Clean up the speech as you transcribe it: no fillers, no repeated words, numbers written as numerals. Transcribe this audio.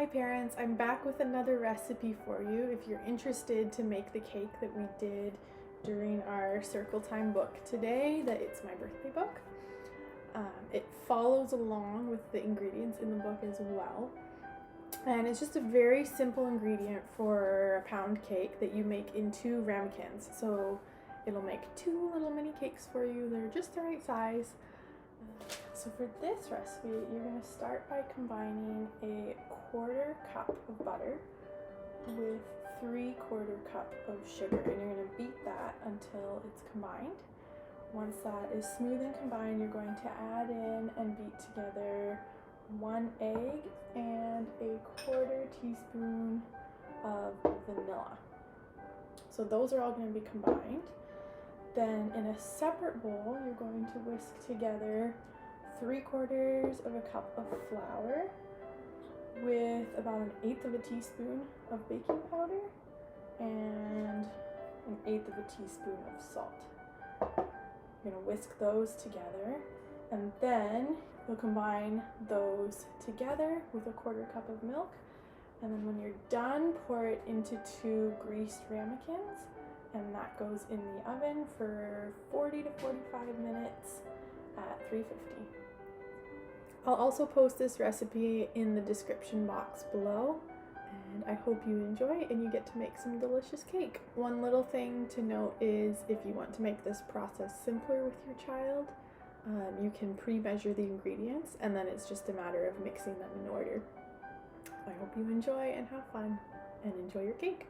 Hi parents, I'm back with another recipe for you if you're interested to make the cake that we did during our Circle Time book today, that it's my birthday book. It follows along with the ingredients in the book as well. And it's just a very simple ingredient for a pound cake that you make in 2 ramekins. So it'll make 2 little mini cakes for you. They're just the right size. So for this recipe, you're going to start by combining a 1/4 cup of butter with 3/4 cup of sugar, and you're going to beat that until it's combined. Once that is smooth and combined, you're going to add in and beat together 1 egg and a 1/4 teaspoon of vanilla. So those are all going to be combined. Then in a separate bowl, you're going to whisk together 3/4 of a cup of flour with about 1/8 of a teaspoon of baking powder and 1/8 of a teaspoon of salt. You're going to whisk those together, and then you'll combine those together with a 1/4 cup of milk, and then when you're done, pour it into 2 greased ramekins, and that goes in the oven for 40 to 45 minutes at 350. I'll also post this recipe in the description box below, and I hope you enjoy and you get to make some delicious cake. One little thing to note is if you want to make this process simpler with your child, you can pre-measure the ingredients and then it's just a matter of mixing them in order. I hope you enjoy and have fun and enjoy your cake.